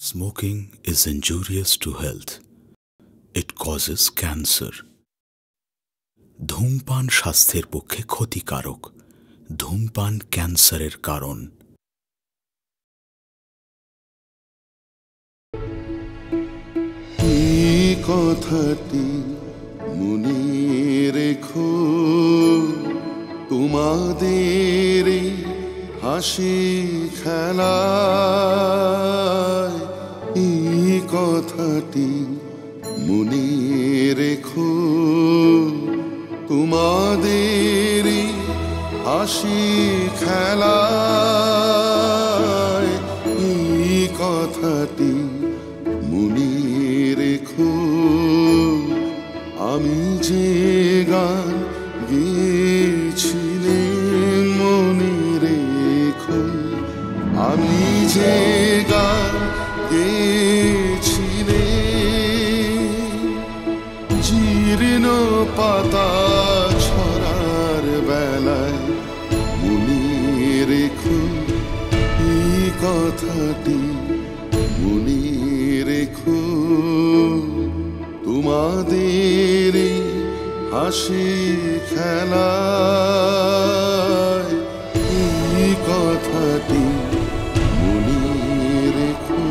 Smoking is injurious to health. It causes cancer. ধূমপান স্বাস্থ্যের পক্ষে ক্ষতিকারক। ধূমপান ক্যান্সারের কারণ। এই কথাটি মনে রেখো, তোমাদের হাসি খেলায় এই কথাটি মনে রেখো, তোমাদের হাসি খেলায় এই কথাটি মনে রেখো। আমি যে গান গেয়েছিলেন মনে রেখো, আমি যে গান গেয়েছিলেন জীর্ণ পাতা ছড়ার বেলায় মনে রেখো এই কথাটি মনে রেখো, তোমাদের হাসি খেলায় এই কথাটি মনে রেখো।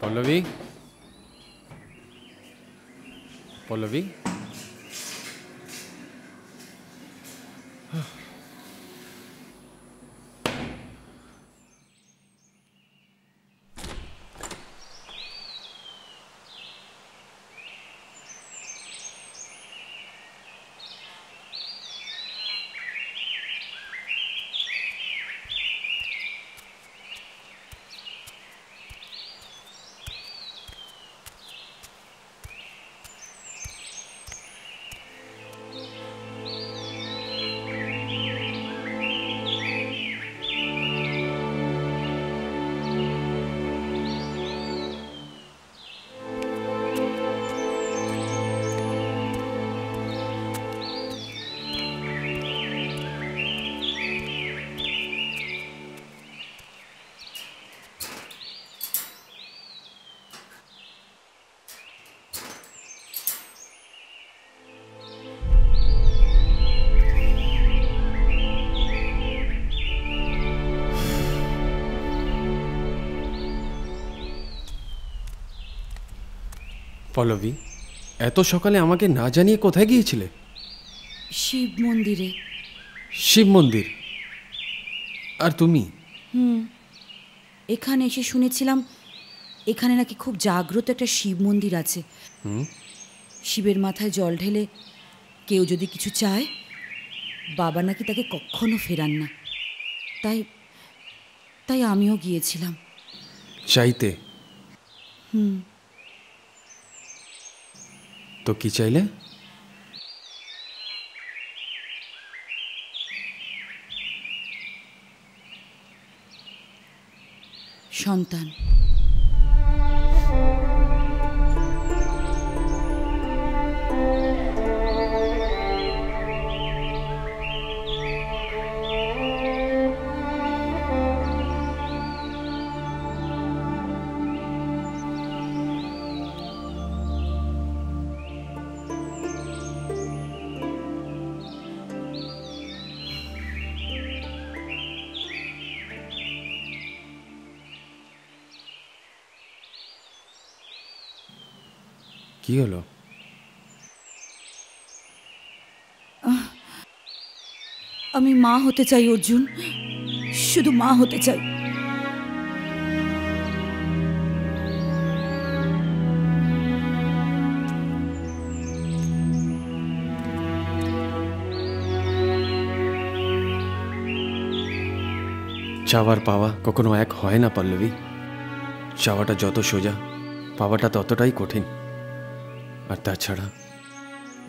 পল্লবী, পল্লবী, পল্লবী, এত সকালে আমাকে না জানিয়ে কোথায় গিয়েছিলে? শিব মন্দিরে। শিব মন্দির? আর তুমি? এখানে এসে শুনেছিলাম এখানে নাকি খুব জাগ্রত একটা শিব মন্দির আছে। শিবের মাথায় জল ঢেলে কেউ যদি কিছু চায়, বাবা নাকি তাকে কখনো ফেরান না। তাই তাই আমিও গিয়েছিলাম। চাইতে? তো কি চাইলে? সন্তান। কি হলো? আমি মা হতে চাই অর্জুন, শুধু মা হতে চাই। চাওয়ার পাওয়া কখনো এক হয় না পল্লবী। চাওয়াটা যত সোজা, পাওয়াটা ততটাই কঠিন। আর তাছাড়া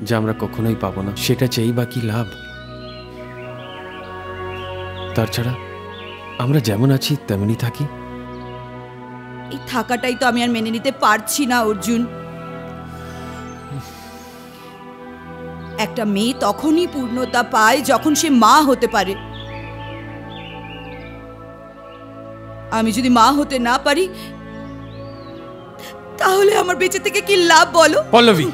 যা আমরা কখনোই পাবো না সেটা চেয়েই বা কি লাভ? তাছাড়া আমরা যেমন আছি তেমনই থাকি। এই থাকাটাই তো আমি আর মেনে নিতে পারছি না অর্জুন। একটা মেয়ে তখনই পূর্ণতা পায় যখন সে মা হতে পারে। আমি যদি মা হতে না পারি তাহলে আমার বেঁচে থেকে কি লাভ বলো? পল্লবী,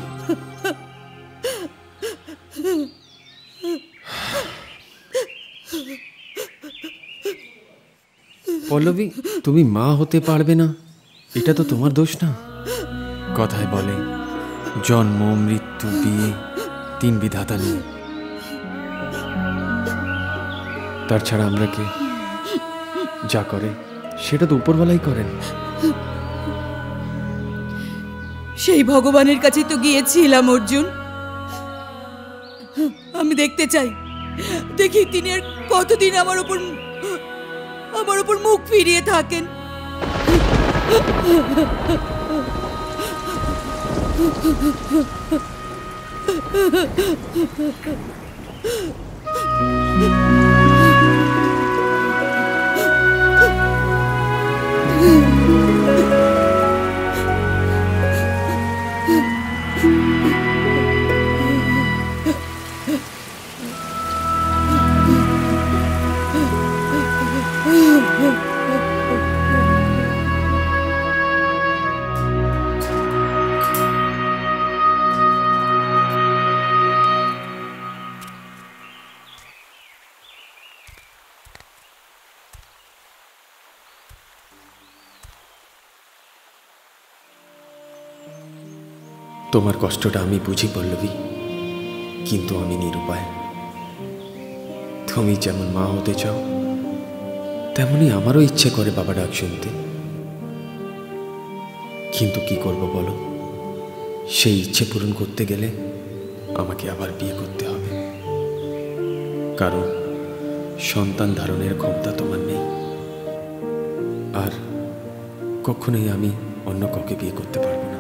পল্লবী, তুমি মা হতে পারবে না এটা তো তোমার দোষ না। কথায় বলে জন্ম, মৃত্যু, বিয়ে 3 বিধাতা নিয়ে। তার ছাড়া আমরা কে? যা করে সেটা তো উপরওয়ালাই করেন। সেই ভগবানের কাছে তো গিয়েছিলাম অর্জুন। আমি দেখতে চাই, দেখি তিনি আর কতদিন আমার উপর মুখ ফিরিয়ে থাকেন। তোমার কষ্টটা আমি বুঝি পল্লবী, কিন্তু আমি নিরুপায়। তুমি যেমন মা হতে চাও তেমনি আমারও ইচ্ছে করে বাবা ডাক শুনতে। কিন্তু কি করব বলো, সেই ইচ্ছে পূরণ করতে গেলে আমাকে আবার বিয়ে করতে হবে, কারণ সন্তান ধারণের ক্ষমতা তোমার নেই। আর কখনোই আমি অন্য কাউকে বিয়ে করতে পারবো না।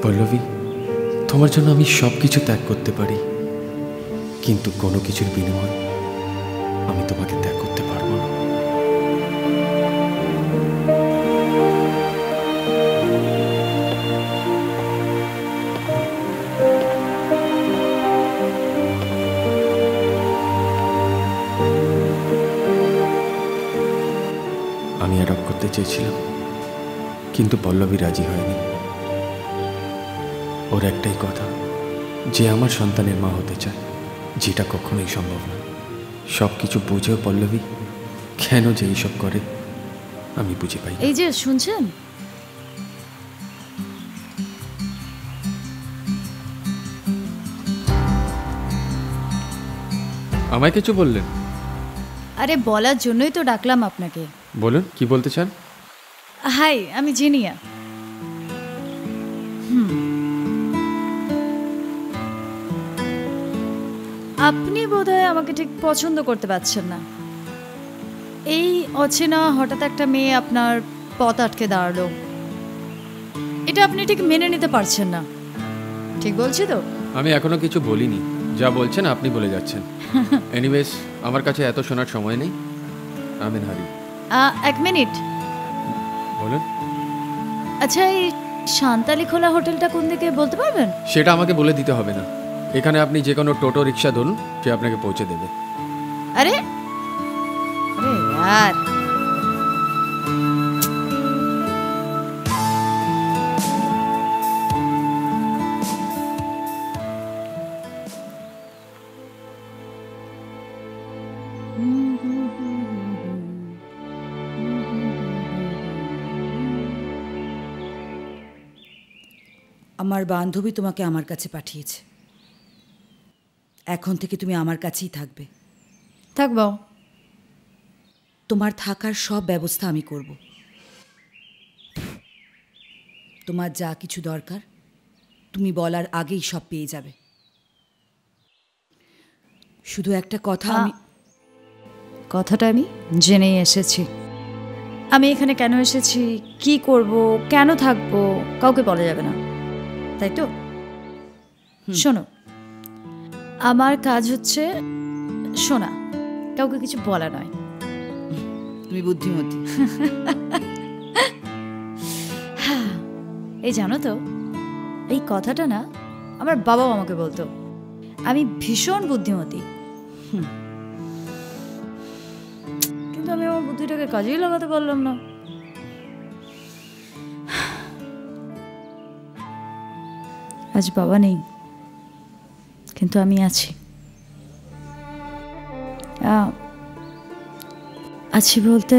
পল্লবী, তোমার জন্য আমি সব কিছু ত্যাগ করতে পারি, কিন্তু কোনো কিছুর বিনিময়ে আমি তোমাকে ত্যাগ করতে পারবো না। আমি অ্যাডপ্ট করতে চেয়েছিলাম, কিন্তু পল্লবী রাজি হয়নি। ওর একটাই কথা, যে আমার সন্তানের মা হতে চায়, যেটা কখনোই সম্ভব না। সব কিছু বুঝেও পল্লবী কেন যে এইসব করে আমি বুঝে পাই। এই যে শুনছেন, আমায় কিছু বললেন? আরে বলার জন্যই তো ডাকলাম আপনাকে। বলুন, কি বলতে চান? হাই, আমি জিনিয়া। আপনি বোধহয় আমাকে ঠিক পছন্দ করতে পারছেন না। এই অচেনা হঠাৎ একটা মেয়ে আপনার পথ আটকে দাঁড়ালো, এটা আপনি ঠিক মেনে নিতে পারছেন না, ঠিক বলছি তো? আমি এখনো কিছু বলিনি, যা বলছেন আপনি বলে যাচ্ছেন। এনিওয়েজ, আমার কাছে এত শোনার সময় নেই। আমিন হারি। 1 মিনিট। বলুন। আচ্ছা, এই সান্তালি খোলা হোটেলটা কোন দিকে বলতে পারবেন? সেটা আমাকে বলে দিতে হবে না। এখানে আপনি যে কোনো টোটো রিক্সা ধরুন, সে আপনাকে পৌঁছে দেবে। আরে আরে यार, আমার বান্ধবী তোমাকে আমার কাছে পাঠিয়েছে। এখন থেকে তুমি আমার কাছেই থাকবে। থাকবো। তোমার থাকার সব ব্যবস্থা আমি করব। তোমার যা কিছু দরকার তুমি বলার আগেই সব পেয়ে যাবে। শুধু একটা কথা, কথাটা আমি জেনেই এসেছি। আমি এখানে কেন এসেছি, কি করব, কেন থাকবো, কাউকে বলা যাবে না, তাই তো? শোনো, আমার কাজ হচ্ছে শোনা, কাউকে কিছু বলা নয়। তুমি বুদ্ধিমতী। এই জানো তো, এই কথাটা না আমার বাবাও আমাকে বলতো, আমি ভীষণ বুদ্ধিমতী। কিন্তু আমি আমার বুদ্ধিটাকে কাজেই লাগাতে পারলাম না। আজ বাবা নেই, কিন্তু আমি আছি। আছি বলতে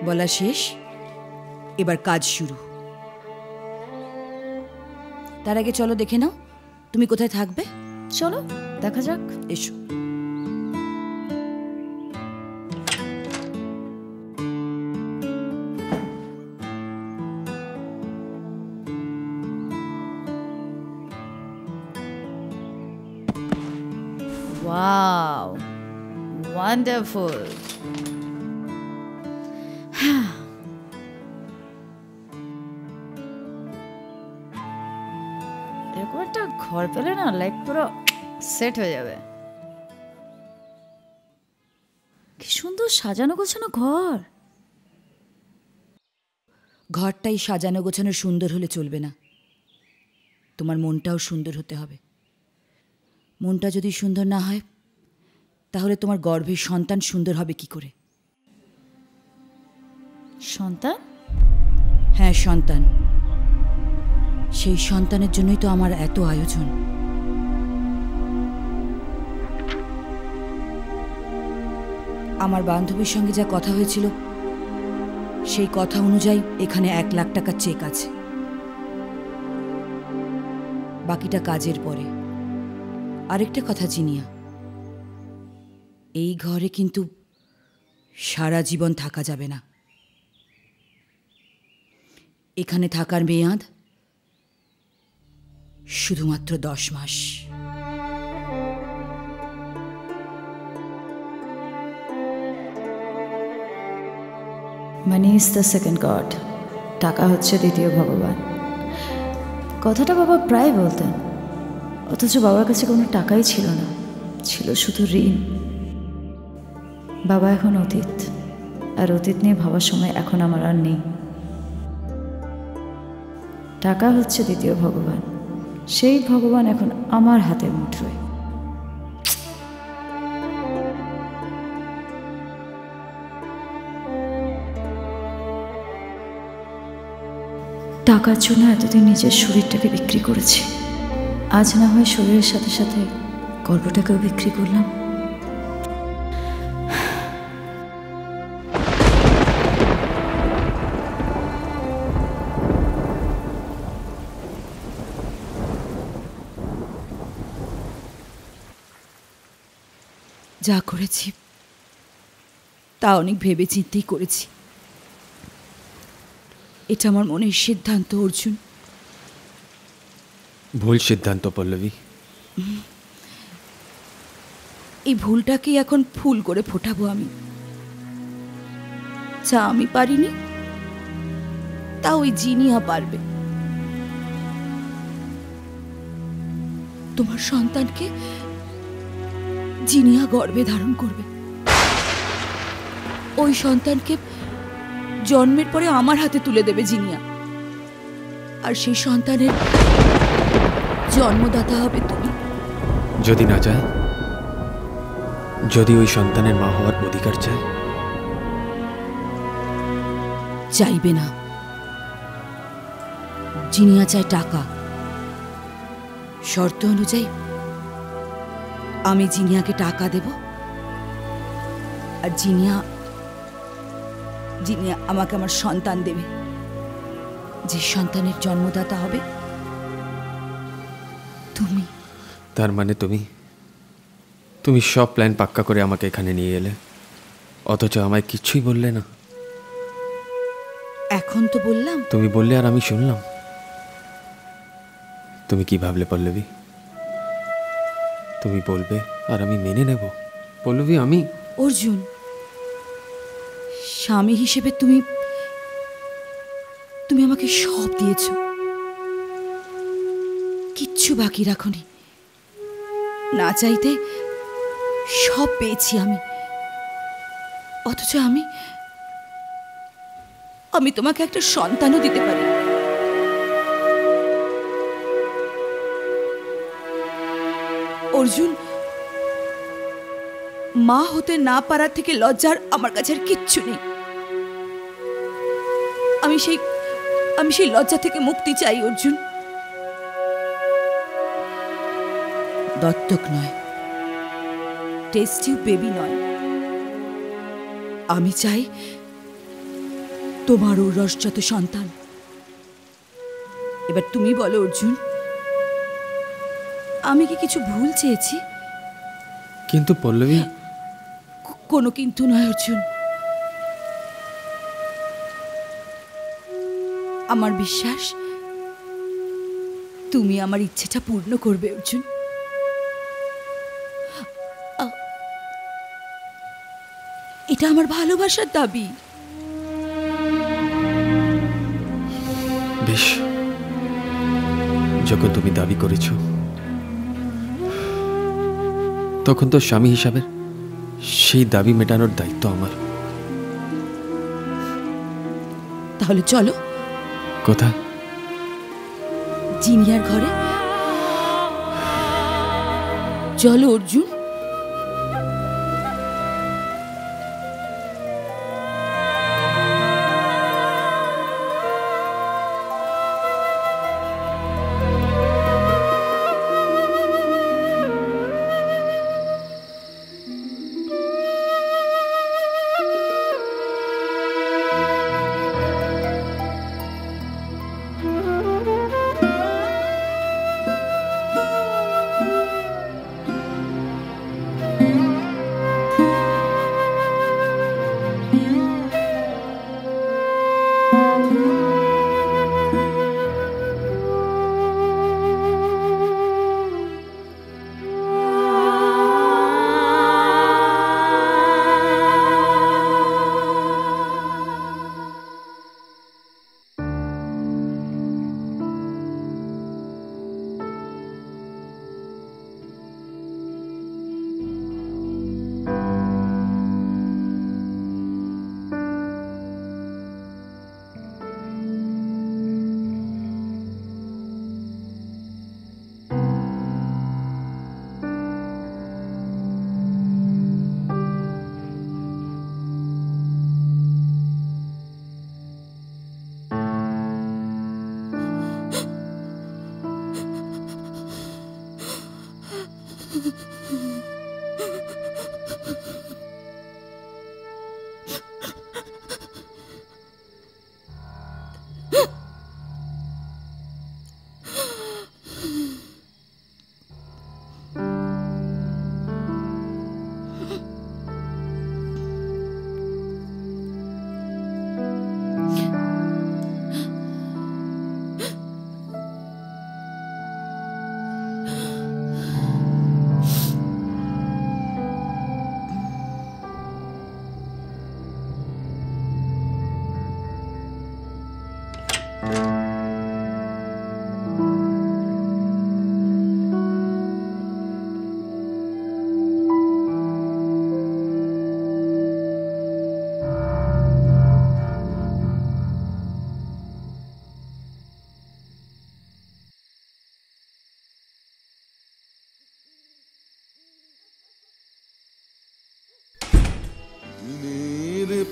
বলা শেষ, এবার কাজ শুরু। তার আগে চলো দেখে নাও তুমি কোথায় থাকবে। চলো দেখা যাক। এসো। Wow, wonderful. এরকম একটা ঘর পেলে না লাইফ পুরো সেট হয়ে যাবে। কি সুন্দর সাজানো গোছানো ঘর। ঘরটাই সাজানো গোছানো সুন্দর হলে চলবে না, তোমার মনটাও সুন্দর হতে হবে। মনটা যদি সুন্দর না হয় তাহলে তোমার গর্ভের সন্তান সুন্দর হবে কি করে? সন্তান? হ্যাঁ, সন্তান। সেই সন্তানের জন্যই তো আমার এত আয়োজন। আমার বান্ধবীর সঙ্গে যা কথা হয়েছিল সেই কথা অনুযায়ী এখানে 1 লাখ টাকার চেক আছে, বাকিটা কাজের পরে। আরেকটা কথা জিনিয়া, এই ঘরে কিন্তু সারা জীবন থাকা যাবে না। এখানে থাকার মেয়াদ শুধুমাত্র 10 মাস। Money is the second god. টাকা হচ্ছে দ্বিতীয় ভগবান। কথাটা বাবা প্রায় বলতেন, অথচ বাবার কাছে কোনো টাকাই ছিল না, ছিল শুধু ঋণ। বাবা এখন অতীত, আর অতীত নিয়ে ভাবার সময় এখন আমার আর নেই। টাকা হচ্ছে দ্বিতীয় ভগবান, সেই ভগবান এখন আমার হাতের মুঠোয়। টাকার জন্য এতদিন নিজের শরীরটাকে বিক্রি করেছি, আজ না হয় শরীরের সাথে সাথে গর্বটাকেও বিক্রি করলাম। যা করেছি তা অনেক ভেবে চিন্তেই করেছি। এটা আমার মনের সিদ্ধান্ত অর্জুন। ভুল সিদ্ধান্ত পল্লবী। এই ভুলটাকেই এখন ফুল করে ফোটাবো আমি। যা আমি পারিনি তা ওই জিনিয়া পারবে। তোমার সন্তানকে জিনিয়া গর্ভে ধারণ করবে। ওই সন্তানকে জন্মের পরে আমার হাতে তুলে দেবে জিনিয়া, আর সেই সন্তানের জন্মদাতা হবে তুমি। যদি না চায়, যদি ওই সন্তানের মা হওয়ার অধিকার চায়? চাইবে না। জিনিয়া চায় টাকা। শর্ত অনুযায়ী আমি জিনিয়াকে টাকা দেব, আর জিনিয়া আমাকে আমার সন্তান দেবে, যে সন্তানের জন্মদাতা হবে তুমি। তার মানে তুমি সব প্ল্যান পাক্কা করে আমাকে এখানে নিয়ে এলে, অথচ আমায় কিচ্ছুই বললে না। এখন তো বললাম। তুমি বললে আর আমি শুনলাম। তুমি কি ভাবলে পল্লবী? তুমি বলবে আর আমি মেনে নেব? পল্লবী, আমি অর্জুন, স্বামী হিসেবে তুমি আমাকে সব দিয়েছ, কিচ্ছু বাকি রাখনি। না চাইতে সব পেয়েছি আমি, অথচ আমি তোমাকে একটা সন্তানও দিতে পারি। অর্জুন, মা হতে না পারার থেকে লজ্জার আমার কাছে আর কিচ্ছু নেই। আমি সেই লজ্জা থেকে মুক্তি চাই অর্জুন। দত্তক নয়, টেস্ট টিউব বেবি নয়, আমি চাই তোমার ঔরসজাত সন্তান। এবার তুমি বলো অর্জুন, আমি কি কিছু ভুল চেয়েছি? কিন্তু পল্লবী, কোনো কিন্তু নয় অর্জুন। আমার বিশ্বাস তুমি আমার ইচ্ছেটা পূর্ণ করবে অর্জুন। এটা আমার ভালোবাসার দাবি। বেশ, যখন তুমি দাবি করেছ, তখন তো স্বামী হিসাবে সেই দাবি মেটানোর দায়িত্ব আমার। তাহলে চলো। কোথায়? জিনিয়ার ঘরে চলো অর্জুন।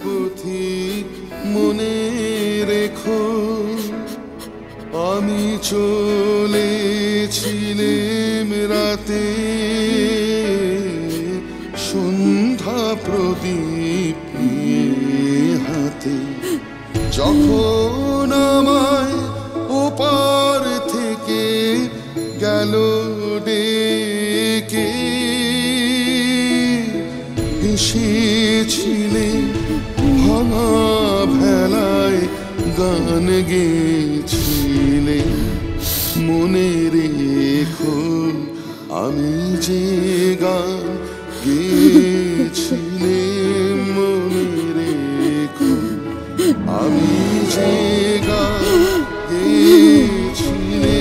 পথিক মনে রেখো, আমি চলেছিলাম রাতে, সন্ধ্যা প্রদীপ হাতে, যখন আমায় গান গেয়েছিলে মনে রেখো, আমি যে গান গেয়েছিলে মনে রেখো, আমি যে গান গেয়েছিলে।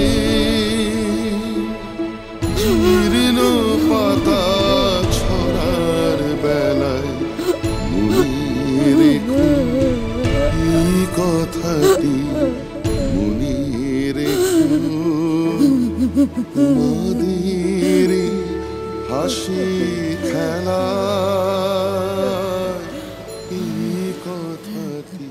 জীর্ণ পাতা ছড়ার বেলায় মনে রেখো এই কথাটি, মনে রেখো তোমাদের হাসি খেলা এই কথাটি।